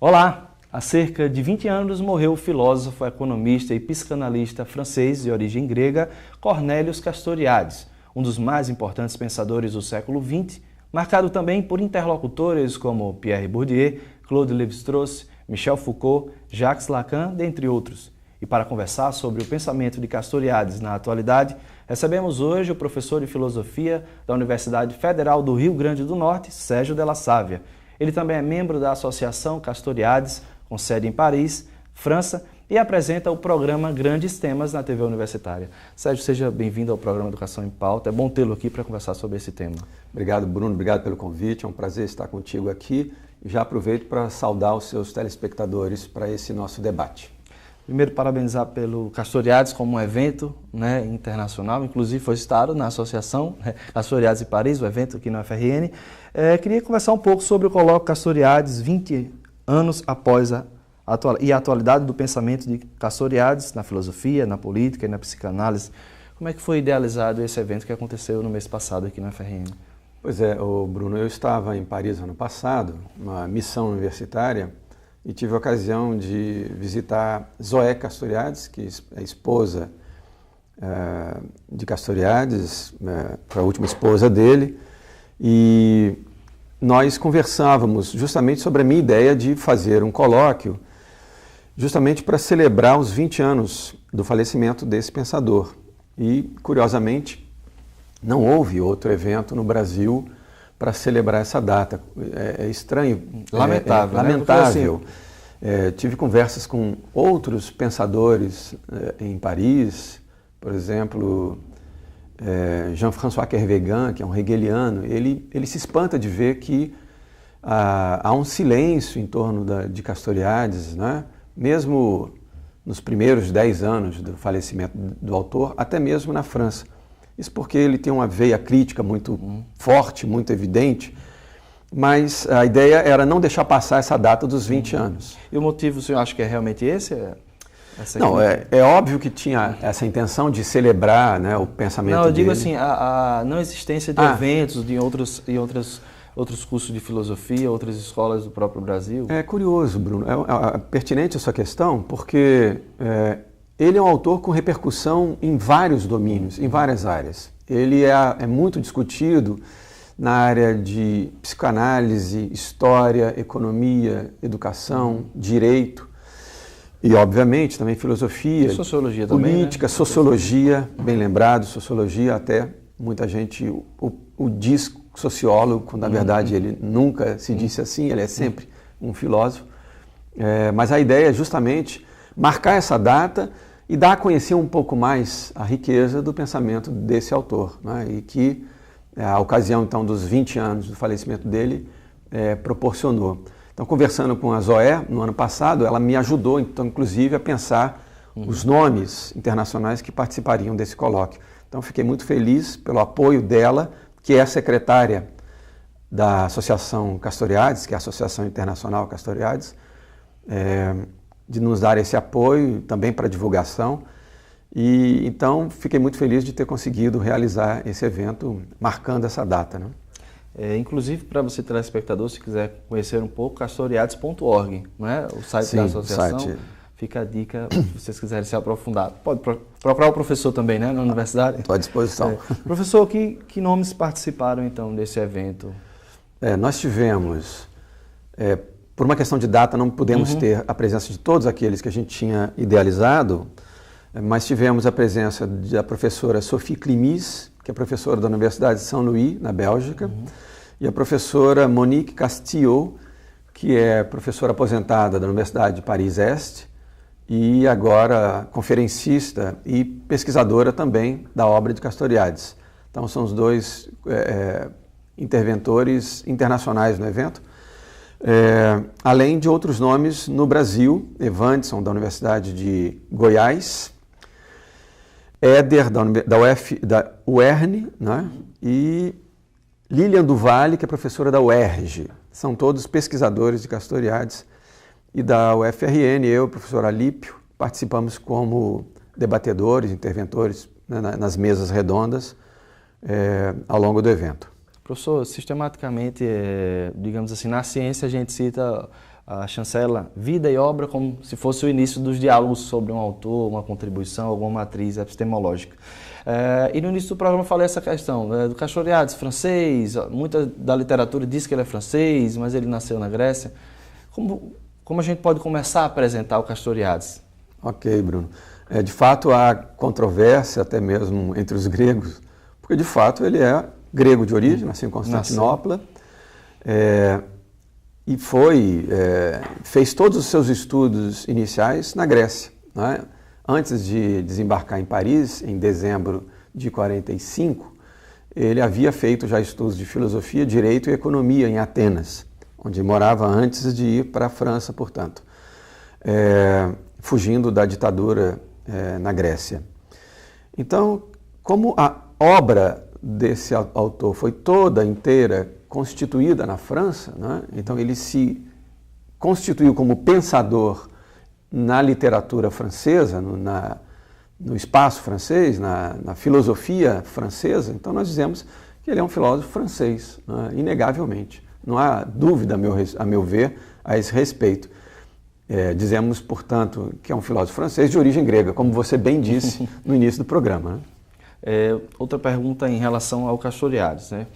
Olá! Há cerca de 20 anos morreu o filósofo, economista e psicanalista francês de origem grega, Cornelius Castoriadis, um dos mais importantes pensadores do século XX, marcado também por interlocutores como Pierre Bourdieu, Claude Lévi-Strauss, Michel Foucault, Jacques Lacan, dentre outros. E para conversar sobre o pensamento de Castoriadis na atualidade, recebemos hoje o professor de filosofia da Universidade Federal do Rio Grande do Norte, Sérgio Della Sávia. Ele também é membro da Associação Castoriadis, com sede em Paris, França, e apresenta o programa Grandes Temas na TV Universitária. Sérgio, seja bem-vindo ao programa Educação em Pauta. É bom tê-lo aqui para conversar sobre esse tema. Obrigado, Bruno. Obrigado pelo convite. É um prazer estar contigo aqui. E já aproveito para saudar os seus telespectadores para esse nosso debate. Primeiro, parabenizar pelo Castoriadis como um evento internacional, inclusive foi citado na Associação Castoriadis em Paris, o evento aqui na UFRN. Queria conversar um pouco sobre o colóquio Castoriadis, 20 anos após a atualidade do pensamento de Castoriadis na filosofia, na política e na psicanálise. Como é que foi idealizado esse evento que aconteceu no mês passado aqui na UFRN? Pois é, Bruno, eu estava em Paris ano passado, uma missão universitária, e tive a ocasião de visitar Zoé Castoriadis, que é a esposa de Castoriadis, a última esposa dele, e nós conversávamos justamente sobre a minha ideia de fazer um colóquio justamente para celebrar os 20 anos do falecimento desse pensador. E, curiosamente, não houve outro evento no Brasil para celebrar essa data. É estranho. Lamentável. Lamentável. Tive conversas com outros pensadores em Paris, por exemplo, Jean-François Kervegan, que é um hegeliano. Ele se espanta de ver que há um silêncio em torno de Castoriadis, né? Mesmo nos primeiros 10 anos do falecimento do autor, até mesmo na França. Isso porque ele tem uma veia crítica muito forte, muito evidente, mas a ideia era não deixar passar essa data dos 20 anos. E o motivo, o senhor acha que é realmente esse? Não, é óbvio que tinha essa intenção de celebrar, né, o pensamento dele. Não, eu digo assim, a não existência de eventos de outros cursos de filosofia, outras escolas do próprio Brasil. É curioso, Bruno, é pertinente a sua questão, porque ele é um autor com repercussão em vários domínios, em várias áreas. Ele é muito discutido na área de psicanálise, história, economia, educação, direito e, obviamente, também filosofia, e sociologia política, também, né? Sociologia, bem lembrado, sociologia até muita gente o diz sociólogo, quando na verdade ele nunca se disse assim, ele é sempre um filósofo. Mas a ideia é justamente marcar essa data e dar a conhecer um pouco mais a riqueza do pensamento desse autor, né? E que a ocasião então dos 20 anos do falecimento dele proporcionou. Então, conversando com a Zoé no ano passado, ela me ajudou, então, inclusive, a pensar os nomes internacionais que participariam desse colóquio. Então, fiquei muito feliz pelo apoio dela, que é a secretária da Associação Castoriadis, que é a Associação Internacional Castoriadis, de nos dar esse apoio também para divulgação. E então fiquei muito feliz de ter conseguido realizar esse evento marcando essa data, né? Inclusive, para você telespectador, se quiser conhecer um pouco, castoriadis.org, né? O site da associação. Fica a dica, se vocês quiserem se aprofundar. Pode procurar o professor também, né, na universidade? Estou à disposição. Professor, que nomes participaram, então, desse evento? Nós tivemos, por uma questão de data, não pudemos ter a presença de todos aqueles que a gente tinha idealizado, mas tivemos a presença da professora Sophie Climis, que é professora da Universidade de Saint-Louis, na Bélgica, e a professora Monique Castillo, que é professora aposentada da Universidade de Paris-Est, e agora conferencista e pesquisadora também da obra de Castoriadis. Então são os dois interventores internacionais no evento, além de outros nomes no Brasil, Evanderson, da Universidade de Goiás, Éder, da UERN, né? E Lilian Duvalle, que é professora da UERJ. São todos pesquisadores de Castoriadis. E da UFRN, eu e o professor Alípio, participamos como debatedores, interventores, né, nas mesas redondas ao longo do evento. Professor, sistematicamente, digamos assim, na ciência a gente cita a chancela Vida e Obra como se fosse o início dos diálogos sobre um autor, uma contribuição, alguma matriz epistemológica. E no início do programa eu falei essa questão do Castoriadis, francês, muita da literatura diz que ele é francês, mas ele nasceu na Grécia. Como a gente pode começar a apresentar o Castoriadis? Ok, Bruno. De fato, há controvérsia até mesmo entre os gregos, porque de fato ele é grego de origem, nasceu em Constantinopla, e fez todos os seus estudos iniciais na Grécia, né? Antes de desembarcar em Paris, em dezembro de 45, ele havia feito já estudos de filosofia, direito e economia em Atenas, onde morava antes de ir para a França, portanto, fugindo da ditadura na Grécia. Então, como a obra desse autor foi toda inteira constituída na França, né? Então ele se constituiu como pensador na literatura francesa, no espaço francês, na filosofia francesa. Então nós dizemos que ele é um filósofo francês, né? Inegavelmente. Não há dúvida, a meu ver, a esse respeito. Dizemos, portanto, que é um filósofo francês de origem grega, como você bem disse no início do programa, né? Outra pergunta em relação ao Castoriadis, né?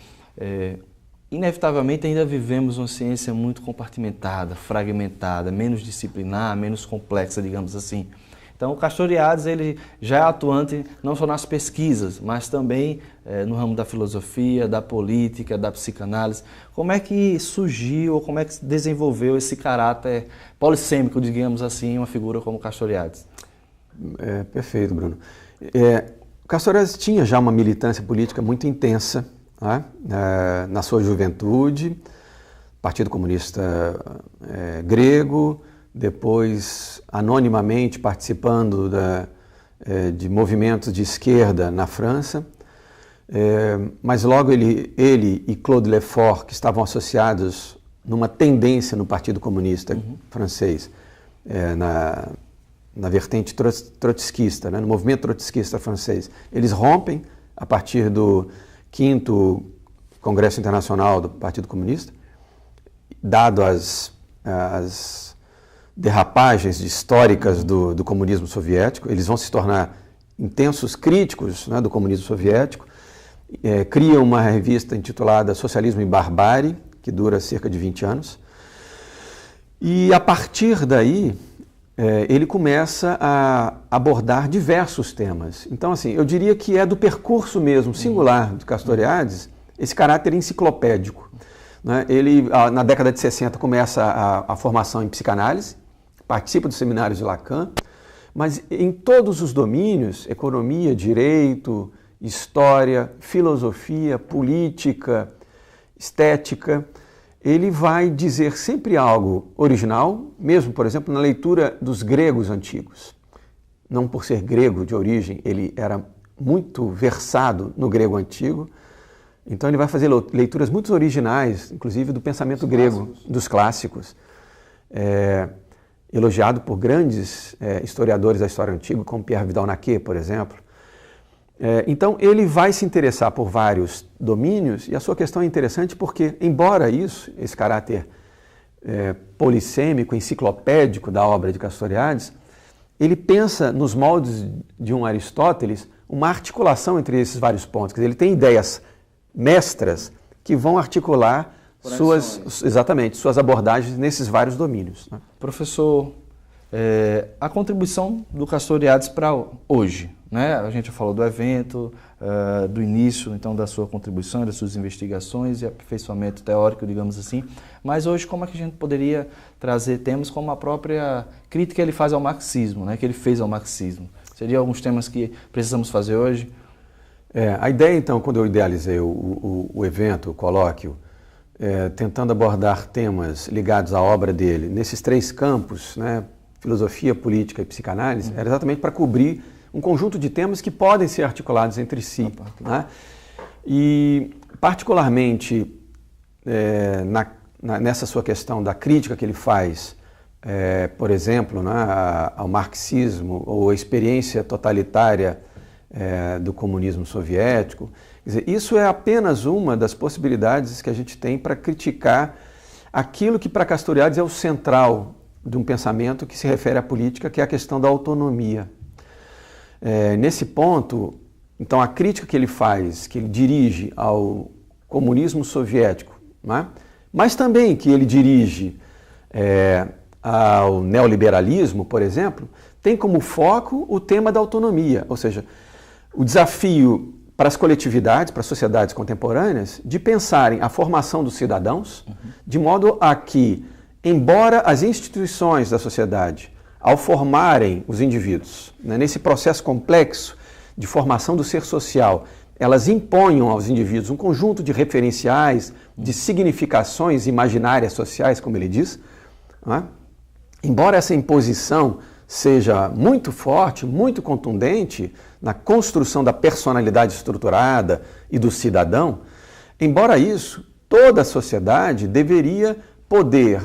Inevitavelmente ainda vivemos uma ciência muito compartimentada, fragmentada, menos disciplinar, menos complexa, digamos assim. Então o Castoriadis ele já é atuante não só nas pesquisas, mas também no ramo da filosofia, da política, da psicanálise. Como é que surgiu, ou como é que se desenvolveu esse caráter polissêmico, digamos assim, uma figura como Castoriadis? Perfeito, Bruno. O Castoriadis tinha já uma militância política muito intensa, né? Na sua juventude, Partido Comunista grego, depois anonimamente participando de movimentos de esquerda na França, mas logo ele e Claude Lefort, que estavam associados numa tendência no Partido Comunista francês, na vertente trotskista, né, no movimento trotskista francês. Eles rompem a partir do 5º Congresso Internacional do Partido Comunista, dado as derrapagens históricas do comunismo soviético. Eles vão se tornar intensos críticos, né, do comunismo soviético, criam uma revista intitulada Socialismo e Barbárie, que dura cerca de 20 anos, e a partir daí ele começa a abordar diversos temas. Então, assim, eu diria que é do percurso mesmo, singular, do Castoriadis, esse caráter enciclopédico, né? Ele, na década de 60, começa a formação em psicanálise, participa dos seminários de Lacan, mas em todos os domínios, economia, direito, história, filosofia, política, estética, ele vai dizer sempre algo original, mesmo, por exemplo, na leitura dos gregos antigos. Não por ser grego de origem, ele era muito versado no grego antigo, então ele vai fazer leituras muito originais, inclusive do pensamento grego, dos clássicos, elogiado por grandes historiadores da história antiga, como Pierre Vidal-Naquet, por exemplo. Então ele vai se interessar por vários domínios, e a sua questão é interessante porque, embora esse caráter polissêmico, enciclopédico da obra de Castoriadis, ele pensa nos moldes de um Aristóteles uma articulação entre esses vários pontos. Quer dizer, ele tem ideias mestras que vão articular suas abordagens nesses vários domínios, né? Professor, a contribuição do Castoriadis para hoje, né? A gente já falou do evento, do início então da sua contribuição, das suas investigações e aperfeiçoamento teórico, digamos assim, mas hoje como é que a gente poderia trazer temas como a própria crítica que ele faz ao marxismo, né? Que ele fez ao marxismo? Seriam alguns temas que precisamos fazer hoje? A ideia então, quando eu idealizei o evento, o colóquio, tentando abordar temas ligados à obra dele, nesses 3 campos, né, filosofia, política e psicanálise, era exatamente para cobrir um conjunto de temas que podem ser articulados entre si, né? E, particularmente, nessa sua questão da crítica que ele faz, por exemplo, né, ao marxismo ou à experiência totalitária do comunismo soviético, Quer dizer, isso é apenas uma das possibilidades que a gente tem para criticar aquilo que para Castoriadis é o central de um pensamento que se refere à política, que é a questão da autonomia. Nesse ponto, então, a crítica que ele faz, que ele dirige ao comunismo soviético, né? Mas também que ele dirige ao neoliberalismo, por exemplo, tem como foco o tema da autonomia, ou seja, o desafio para as coletividades, para as sociedades contemporâneas, de pensarem a formação dos cidadãos, de modo a que, embora as instituições da sociedade, ao formarem os indivíduos, né, nesse processo complexo de formação do ser social, elas imponham aos indivíduos um conjunto de referenciais, de significações imaginárias sociais, como ele diz, né? Embora essa imposição seja muito forte, muito contundente na construção da personalidade estruturada e do cidadão, embora isso, toda a sociedade deveria poder,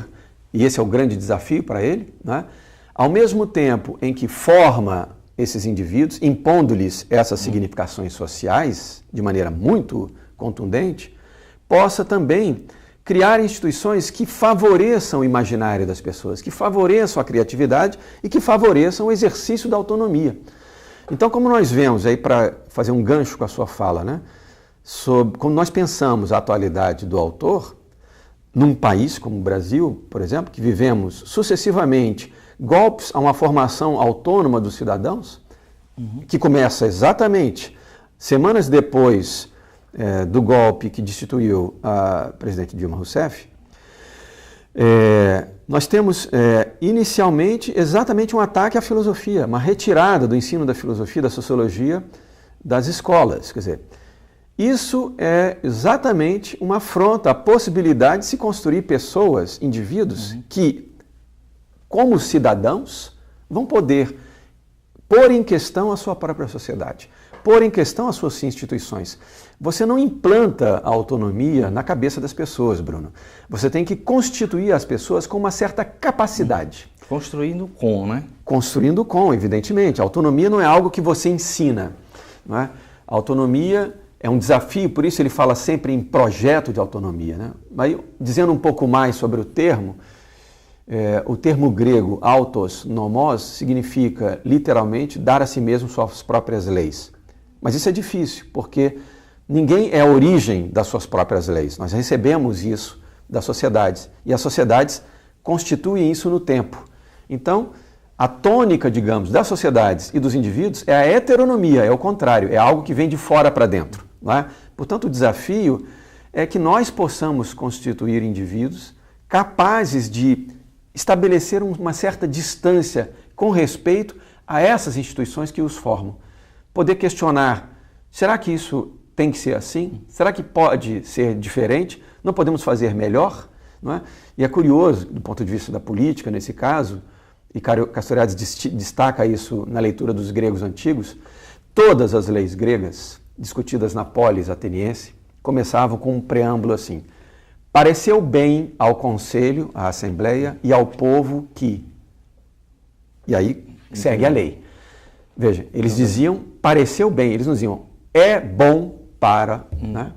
e esse é o grande desafio para ele, né? Ao mesmo tempo em que forma esses indivíduos, impondo-lhes essas significações sociais de maneira muito contundente, possa também criar instituições que favoreçam o imaginário das pessoas, que favoreçam a criatividade e que favoreçam o exercício da autonomia. Então, como nós vemos, aí para fazer um gancho com a sua fala, né, como nós pensamos a atualidade do autor, num país como o Brasil, por exemplo, que vivemos sucessivamente golpes a uma formação autônoma dos cidadãos, que começa exatamente semanas depois do golpe que destituiu a presidente Dilma Rousseff, nós temos inicialmente exatamente um ataque à filosofia, uma retirada do ensino da filosofia, da sociologia das escolas. Quer dizer, isso é exatamente uma afronta à possibilidade de se construir pessoas, indivíduos, que, como cidadãos, vão poder pôr em questão a sua própria sociedade, pôr em questão as suas instituições. Você não implanta a autonomia na cabeça das pessoas, Bruno. Você tem que constituir as pessoas com uma certa capacidade. Construindo com, né? Construindo com, evidentemente. A autonomia não é algo que você ensina, não é? A autonomia é um desafio, por isso ele fala sempre em projeto de autonomia, né? Mas, dizendo um pouco mais sobre o termo grego autos nomos significa literalmente dar a si mesmo suas próprias leis. Mas isso é difícil, porque ninguém é a origem das suas próprias leis. Nós recebemos isso das sociedades e as sociedades constituem isso no tempo. Então, a tônica, digamos, das sociedades e dos indivíduos é a heteronomia, é o contrário, é algo que vem de fora para dentro, não é? Portanto, o desafio é que nós possamos constituir indivíduos capazes de estabelecer uma certa distância com respeito a essas instituições que os formam. Poder questionar, será que isso tem que ser assim? Será que pode ser diferente? Não podemos fazer melhor? Não é? E é curioso, do ponto de vista da política, nesse caso, e Castoriadis destaca isso na leitura dos gregos antigos, todas as leis gregas discutidas na polis ateniense começavam com um preâmbulo assim: pareceu bem ao conselho, à assembleia e ao povo que... E aí segue a lei. Veja, eles diziam pareceu bem, eles não diziam é bom para... Né?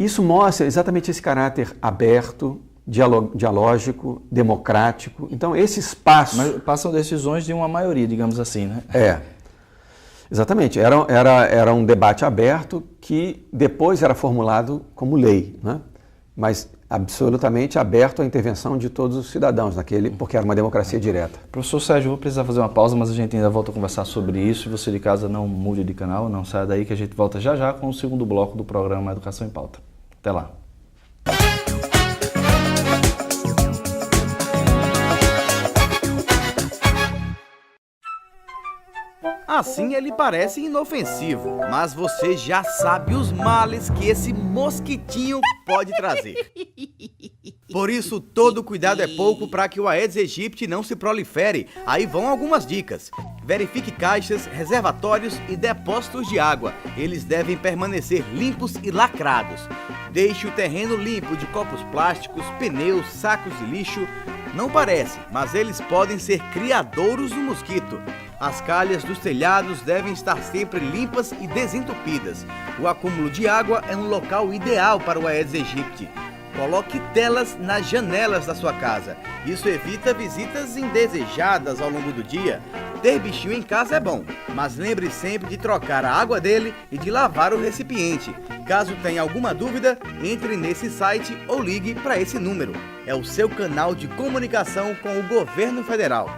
Isso mostra exatamente esse caráter aberto, dialógico, democrático. Então, esse espaço... Mas passam decisões de uma maioria, digamos assim, né? Exatamente. Era um debate aberto que depois era formulado como lei, né? Mas absolutamente aberto à intervenção de todos os cidadãos porque era uma democracia direta. Professor Sérgio, eu vou precisar fazer uma pausa, mas a gente ainda volta a conversar sobre isso. E você de casa não mude de canal, não saia daí, que a gente volta já já com o segundo bloco do programa Educação em Pauta. Até lá. Assim ele parece inofensivo, mas você já sabe os males que esse mosquitinho pode trazer. Por isso, todo cuidado é pouco para que o Aedes aegypti não se prolifere. Aí vão algumas dicas. Verifique caixas, reservatórios e depósitos de água. Eles devem permanecer limpos e lacrados. Deixe o terreno limpo de copos plásticos, pneus, sacos de lixo. Não parece, mas eles podem ser criadouros do mosquito. As calhas dos telhados devem estar sempre limpas e desentupidas. O acúmulo de água é um local ideal para o Aedes aegypti. Coloque telas nas janelas da sua casa. Isso evita visitas indesejadas ao longo do dia. Ter bichinho em casa é bom, mas lembre sempre de trocar a água dele e de lavar o recipiente. Caso tenha alguma dúvida, entre nesse site ou ligue para esse número. É o seu canal de comunicação com o governo federal.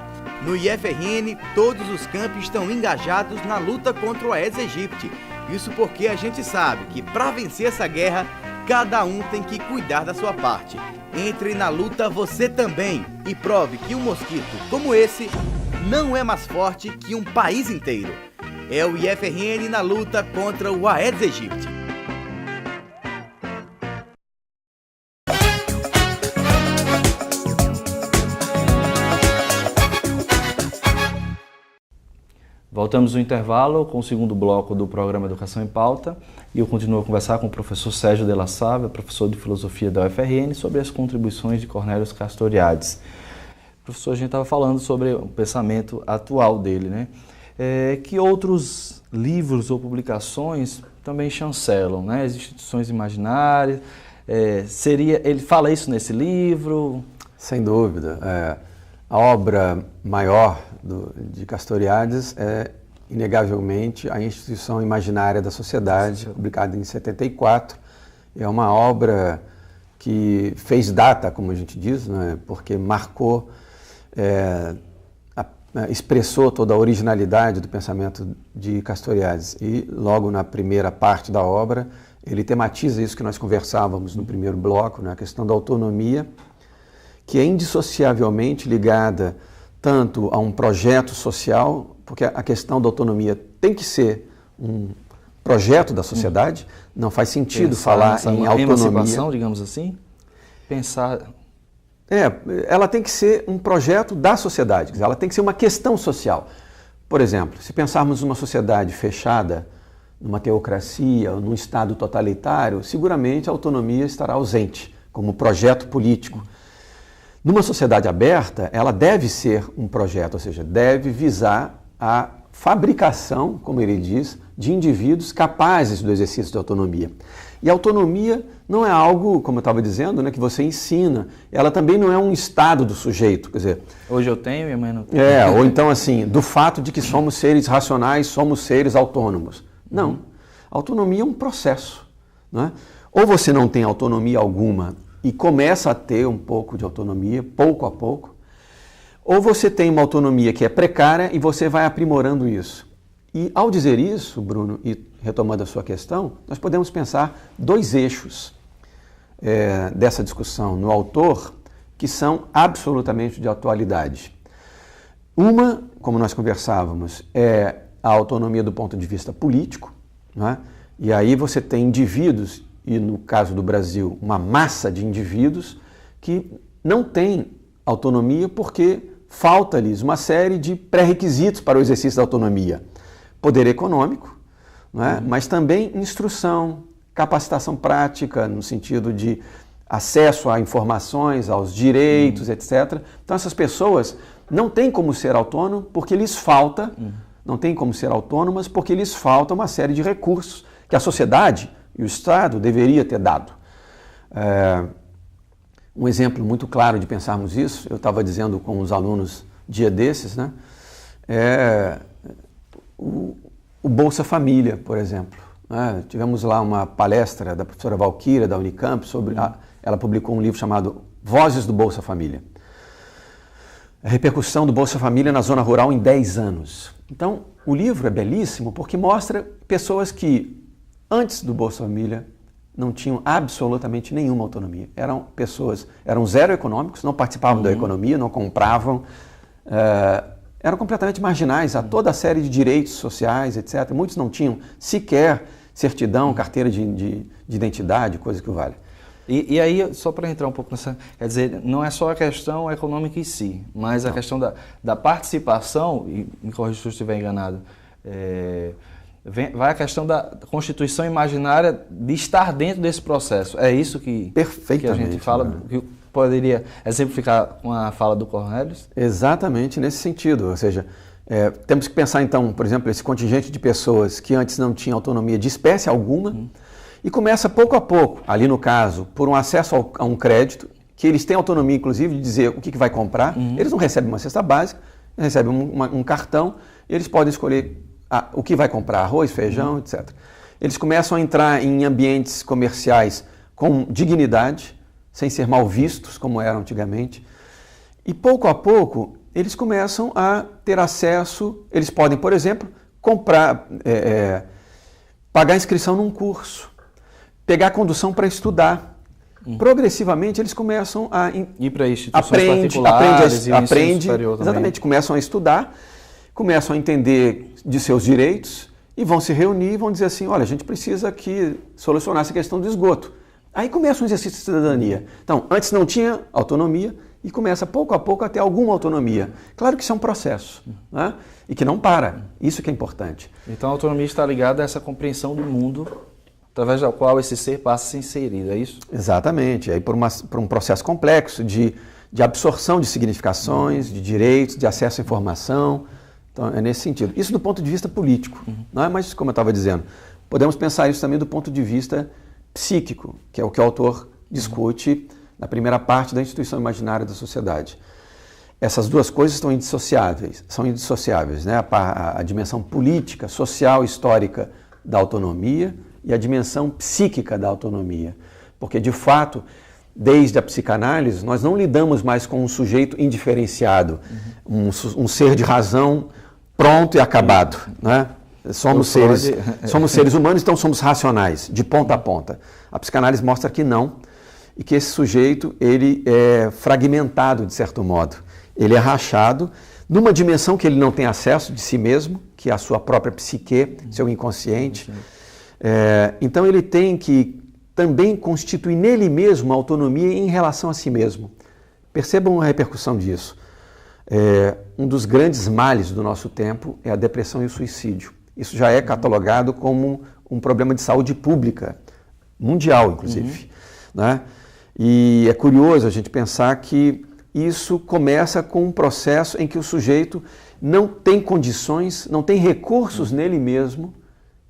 No IFRN, todos os campos estão engajados na luta contra o Aedes aegypti. Isso porque a gente sabe que para vencer essa guerra, cada um tem que cuidar da sua parte. Entre na luta você também e prove que um mosquito como esse não é mais forte que um país inteiro. É o IFRN na luta contra o Aedes aegypti. Voltamos no intervalo com o segundo bloco do programa Educação em Pauta e eu continuo a conversar com o professor Sérgio de la Sávia, professor de Filosofia da UFRN, sobre as contribuições de Cornélios Castoriadis. Professor, a gente estava falando sobre o pensamento atual dele, né? Que outros livros ou publicações também chancelam, né? As instituições imaginárias, ele fala isso nesse livro? Sem dúvida. A obra maior de Castoriadis é, inegavelmente, a Instituição Imaginária da Sociedade, publicada em 74. É uma obra que fez data, como a gente diz, né, porque marcou, expressou toda a originalidade do pensamento de Castoriadis. E logo na primeira parte da obra, ele tematiza isso que nós conversávamos no primeiro bloco, né, a questão da autonomia, que é indissociavelmente ligada tanto a um projeto social, porque a questão da autonomia tem que ser um projeto da sociedade, não faz sentido falar em autonomia. Emancipação, digamos assim? Pensar... ela tem que ser um projeto da sociedade, quer dizer, ela tem que ser uma questão social. Por exemplo, se pensarmos numa sociedade fechada, numa teocracia, ou num Estado totalitário, seguramente a autonomia estará ausente como projeto político. Numa sociedade aberta, ela deve ser um projeto, ou seja, deve visar a fabricação, como ele diz, de indivíduos capazes do exercício de autonomia. E a autonomia não é algo, como eu estava dizendo, né, que você ensina. Ela também não é um estado do sujeito, quer dizer... Hoje eu tenho e amanhã não tenho. Ou então assim, do fato de que somos seres racionais, somos seres autônomos. Não. Autonomia é um processo, né? Ou você não tem autonomia alguma e começa a ter um pouco de autonomia, pouco a pouco, ou você tem uma autonomia que é precária e você vai aprimorando isso. E ao dizer isso, Bruno, e retomando a sua questão, nós podemos pensar dois eixos dessa discussão no autor que são absolutamente de atualidade. Uma, como nós conversávamos, é a autonomia do ponto de vista político, né? E aí você tem indivíduos, e no caso do Brasil, uma massa de indivíduos que não têm autonomia porque falta-lhes uma série de pré-requisitos para o exercício da autonomia. Poder econômico, né? Mas também instrução, capacitação prática, no sentido de acesso a informações, aos direitos, etc. Então essas pessoas não têm como ser autônomas porque lhes falta, não têm como ser autônomas porque lhes falta uma série de recursos que a sociedade e o Estado deveria ter dado. Um exemplo muito claro de pensarmos isso, eu estava dizendo com os alunos dia desses, né? O Bolsa Família, por exemplo. Né? Tivemos lá uma palestra da professora Valquíria, da Unicamp, sobre ela publicou um livro chamado Vozes do Bolsa Família. A repercussão do Bolsa Família na zona rural em 10 anos. Então, o livro é belíssimo porque mostra pessoas que, antes do Bolsa Família, não tinham absolutamente nenhuma autonomia. Eram pessoas, eram zero econômicos, não participavam da economia, não compravam, eram completamente marginais a toda a série de direitos sociais, etc. Muitos não tinham sequer certidão, carteira de identidade, coisa que vale. E aí, só para entrar um pouco nessa... Quer dizer, não é só a questão econômica em si, mas a questão da participação, e me corrija se eu estiver enganado, vai a questão da constituição imaginária de estar dentro desse processo. É isso que a gente fala, que poderia exemplificar com a fala do Cornelius? Exatamente nesse sentido, ou seja, temos que pensar então, por exemplo, esse contingente de pessoas que antes não tinha autonomia de espécie alguma e começa pouco a pouco, ali no caso, por um acesso a um crédito, que eles têm autonomia inclusive de dizer o que vai comprar, eles não recebem uma cesta básica, recebem um cartão, eles podem escolher o que vai comprar, arroz, feijão, etc. Eles começam a entrar em ambientes comerciais com dignidade, sem ser mal vistos, como eram antigamente. E pouco a pouco, eles começam a ter acesso, eles podem, por exemplo, comprar, pagar inscrição num curso, pegar condução para estudar. Progressivamente, eles começam a ir para instituições particulares e aprende, superior também. Exatamente, começam a estudar, começam a entender de seus direitos e vão se reunir e vão dizer assim, olha, a gente precisa aqui solucionar essa questão do esgoto. Aí começa um exercício de cidadania. Então, antes não tinha autonomia e começa pouco a pouco a ter alguma autonomia. Claro que isso é um processo, né? E que não para. Isso que é importante. Então a autonomia está ligada a essa compreensão do mundo através da qual esse ser passa a ser inserido, é isso? Exatamente. Aí por um processo complexo de absorção de significações, de direitos, de acesso à informação. Então é nesse sentido. Isso do ponto de vista político, não é? Mas como eu estava dizendo, podemos pensar isso também do ponto de vista psíquico, que é o que o autor discute na primeira parte da instituição imaginária da sociedade. Essas duas coisas são indissociáveis, né? A dimensão política, social, histórica da autonomia e a dimensão psíquica da autonomia. Porque, de fato, desde a psicanálise, nós não lidamos mais com um sujeito indiferenciado, um ser de razão pronto e acabado, né? Somos seres humanos, então somos racionais, de ponta a ponta. A psicanálise mostra que não, e que esse sujeito ele é fragmentado, de certo modo. Ele é rachado numa dimensão que ele não tem acesso de si mesmo, que é a sua própria psique, seu inconsciente. Então ele tem que também constituir nele mesmo a autonomia em relação a si mesmo. Percebam a repercussão disso. Um dos grandes males do nosso tempo é a depressão e o suicídio. Isso já é catalogado como um problema de saúde pública, mundial, inclusive. Né? E é curioso a gente pensar que isso começa com um processo em que o sujeito não tem condições, não tem recursos nele mesmo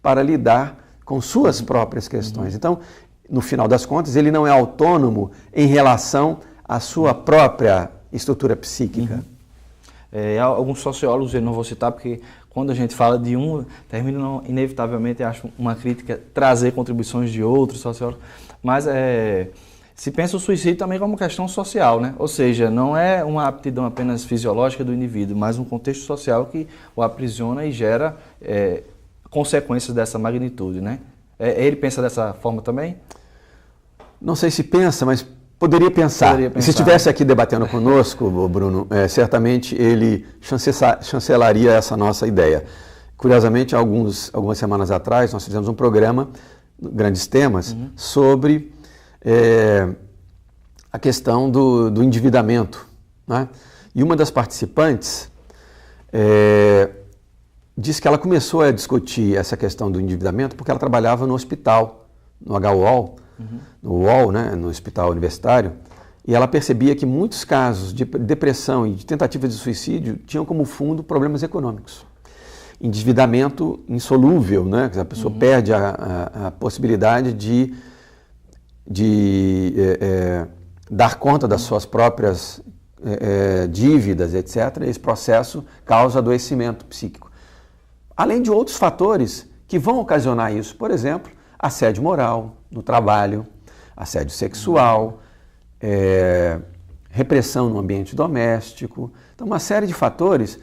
para lidar com suas próprias questões. Então, no final das contas, ele não é autônomo em relação à sua própria estrutura psíquica. Alguns sociólogos, eu não vou citar porque quando a gente fala de um, termina inevitavelmente, acho uma crítica, trazer contribuições de outros sociólogos, mas se pensa o suicídio também como questão social, né? Ou seja, não é uma aptidão apenas fisiológica do indivíduo, mas um contexto social que o aprisiona e gera consequências dessa magnitude, né? Ele pensa dessa forma também? Não sei se pensa, mas poderia pensar. Se estivesse aqui debatendo conosco, Bruno, certamente ele chancelaria essa nossa ideia. Curiosamente, algumas semanas atrás, nós fizemos um programa, Grandes Temas, sobre a questão do endividamento. Né? E uma das participantes disse que ela começou a discutir essa questão do endividamento porque ela trabalhava no hospital, no HUOL, no UOL, né, no hospital universitário, e ela percebia que muitos casos de depressão e de tentativa de suicídio tinham como fundo problemas econômicos. Endividamento insolúvel, né, que a pessoa perde a possibilidade de dar conta das suas próprias dívidas, etc. Esse processo causa adoecimento psíquico. Além de outros fatores que vão ocasionar isso, por exemplo, assédio moral no trabalho, assédio sexual, repressão no ambiente doméstico. Então, uma série de fatores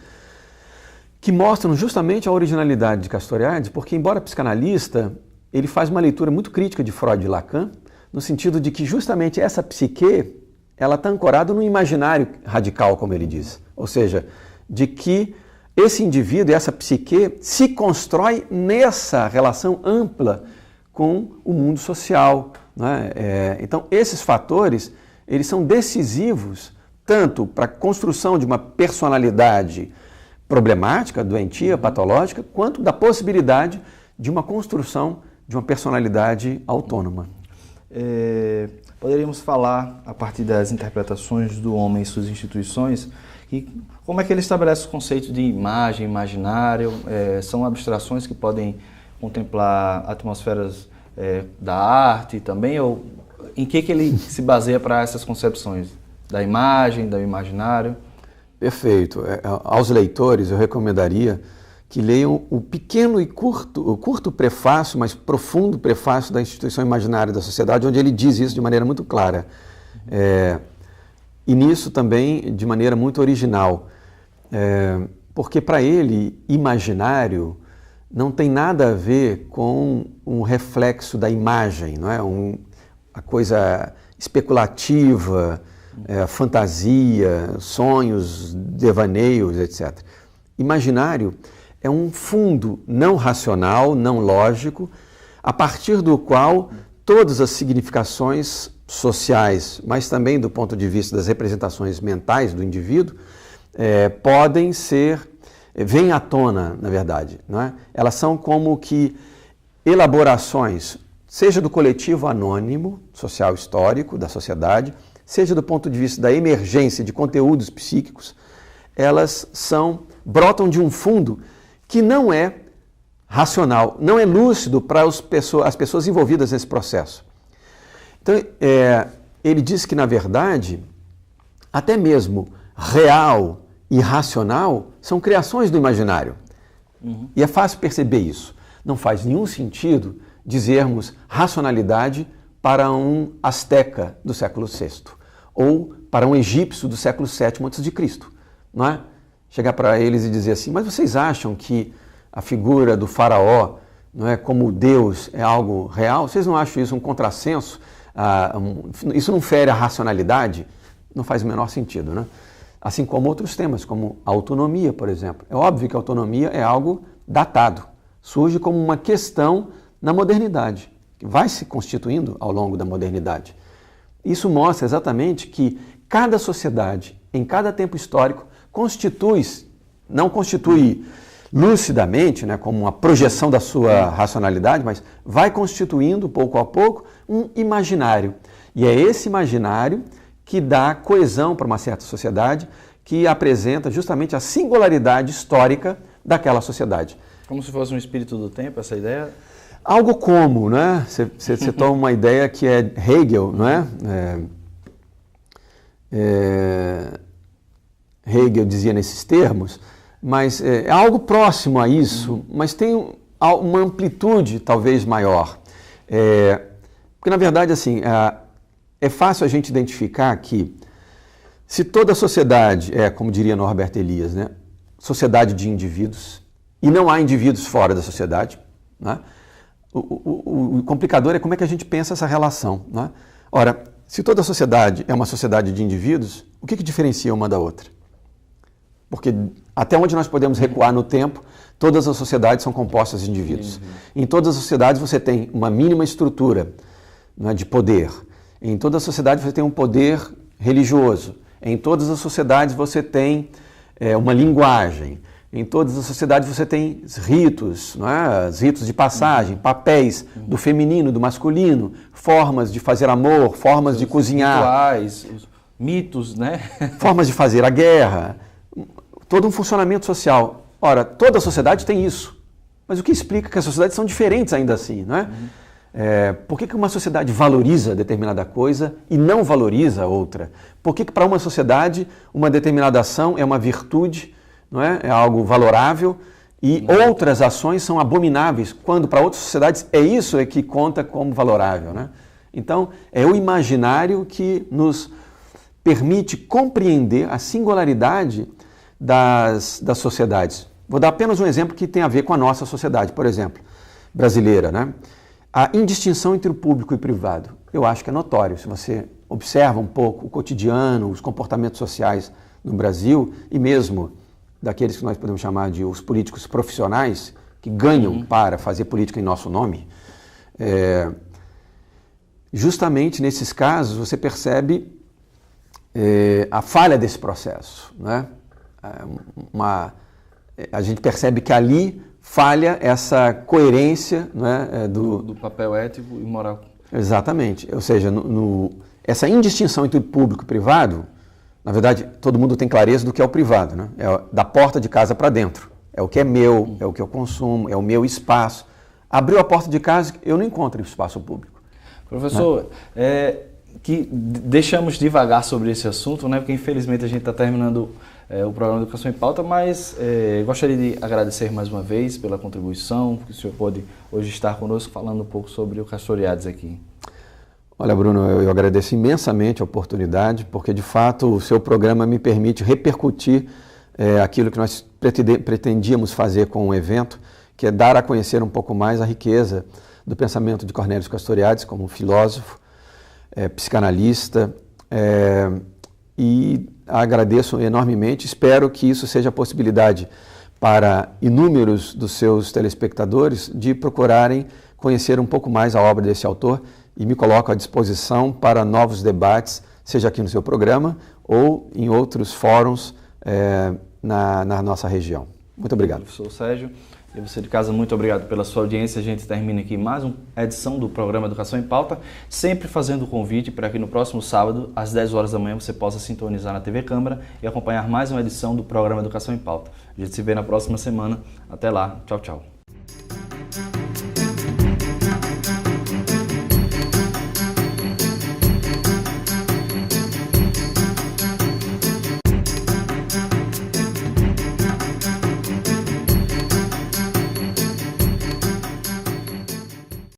que mostram justamente a originalidade de Castoriadis, porque, embora psicanalista, ele faz uma leitura muito crítica de Freud e Lacan, no sentido de que justamente essa psique, ela está ancorada no imaginário radical, como ele diz. Ou seja, de que esse indivíduo, essa psique, se constrói nessa relação ampla com o mundo social. Né? Então, esses fatores, eles são decisivos tanto para a construção de uma personalidade problemática, doentia, patológica, quanto da possibilidade de uma construção de uma personalidade autônoma. poderíamos falar, a partir das interpretações do homem e suas instituições, e como é que ele estabelece o conceito de imagem, imaginário, são abstrações que podem contemplar atmosferas da arte também, ou em que ele se baseia para essas concepções da imagem, do imaginário? Perfeito. Aos leitores eu recomendaria que leiam o pequeno e curto prefácio, mas profundo prefácio da Instituição Imaginária da Sociedade, onde ele diz isso de maneira muito clara. E nisso também de maneira muito original. Porque para ele, imaginário não tem nada a ver com um reflexo da imagem, não é? A coisa especulativa, fantasia, sonhos, devaneios, etc. Imaginário é um fundo não racional, não lógico, a partir do qual todas as significações sociais, mas também do ponto de vista das representações mentais do indivíduo, vêm à tona, na verdade. Não é? Elas são como que elaborações, seja do coletivo anônimo, social histórico, da sociedade, seja do ponto de vista da emergência de conteúdos psíquicos, elas brotam de um fundo que não é racional, não é lúcido para as pessoas envolvidas nesse processo. Então, ele diz que, na verdade, até mesmo real e racional são criações do imaginário. E é fácil perceber isso. Não faz nenhum sentido dizermos racionalidade para um asteca do século VI ou para um egípcio do século VII a.C., não é? Chegar para eles e dizer assim, mas vocês acham que a figura do faraó, não é, como Deus é algo real? Vocês não acham isso um contrassenso? Isso não fere a racionalidade? Não faz o menor sentido, né? Assim como outros temas, como a autonomia, por exemplo. É óbvio que a autonomia é algo datado, surge como uma questão na modernidade, que vai se constituindo ao longo da modernidade. Isso mostra exatamente que cada sociedade, em cada tempo histórico, não constitui lucidamente, né, como uma projeção da sua racionalidade, mas vai constituindo, pouco a pouco, um imaginário. E é esse imaginário que dá coesão para uma certa sociedade, que apresenta justamente a singularidade histórica daquela sociedade. Como se fosse um espírito do tempo, essa ideia? Algo como, né? Você toma uma ideia que é Hegel, não é? Hegel dizia nesses termos, mas é algo próximo a isso, mas tem uma amplitude talvez maior. Porque, na verdade, assim, é fácil a gente identificar que se toda a sociedade como diria Norbert Elias, né, sociedade de indivíduos, e não há indivíduos fora da sociedade, né, o complicador é como é que a gente pensa essa relação. Né? Ora, se toda a sociedade é uma sociedade de indivíduos, o que diferencia uma da outra? Porque até onde nós podemos recuar no tempo, todas as sociedades são compostas de indivíduos. Em todas as sociedades você tem uma mínima estrutura, né, de poder. Em toda a sociedade você tem um poder religioso. Em todas as sociedades você tem uma linguagem. Em todas as sociedades você tem ritos, não é? Ritos de passagem, papéis do feminino, do masculino, formas de fazer amor, formas de cozinhar. Rituais, mitos, né? Formas de fazer a guerra, todo um funcionamento social. Ora, toda a sociedade tem isso. Mas o que explica que as sociedades são diferentes ainda assim, não é? Por que uma sociedade valoriza determinada coisa e não valoriza outra? Por que para uma sociedade uma determinada ação é uma virtude, não é? É algo valorável e outras ações são abomináveis, quando para outras sociedades isso que conta como valorável, né? Então, é o imaginário que nos permite compreender a singularidade das sociedades. Vou dar apenas um exemplo que tem a ver com a nossa sociedade, por exemplo, brasileira, né? A indistinção entre o público e o privado, eu acho que é notório. Se você observa um pouco o cotidiano, os comportamentos sociais no Brasil e mesmo daqueles que nós podemos chamar de os políticos profissionais, que ganham para fazer política em nosso nome, justamente nesses casos você percebe a falha desse processo, né? A gente percebe que ali falha essa coerência, né, do papel ético e moral. Exatamente. Ou seja, essa indistinção entre o público e o privado, na verdade, todo mundo tem clareza do que é o privado, né? É da porta de casa para dentro. É o que é meu, é o que eu consumo, é o meu espaço. Abriu a porta de casa, eu não encontro espaço público. Professor, que deixamos devagar sobre esse assunto, né? Porque infelizmente a gente está terminando o programa Educação em Pauta, mas gostaria de agradecer mais uma vez pela contribuição, que o senhor pôde hoje estar conosco falando um pouco sobre o Castoriades aqui. Olha, Bruno, eu agradeço imensamente a oportunidade, porque de fato o seu programa me permite repercutir aquilo que nós pretendíamos fazer com o evento, que é dar a conhecer um pouco mais a riqueza do pensamento de Cornélio Castoriades como filósofo, psicanalista, e agradeço enormemente. Espero que isso seja a possibilidade para inúmeros dos seus telespectadores de procurarem conhecer um pouco mais a obra desse autor, e me coloco à disposição para novos debates, seja aqui no seu programa ou em outros fóruns na nossa região. Muito obrigado. Professor Sérgio, e você de casa, muito obrigado pela sua audiência. A gente termina aqui mais uma edição do programa Educação em Pauta, sempre fazendo o convite para que no próximo sábado, às 10 horas da manhã, você possa sintonizar na TV Câmara e acompanhar mais uma edição do programa Educação em Pauta. A gente se vê na próxima semana. Até lá. Tchau, tchau.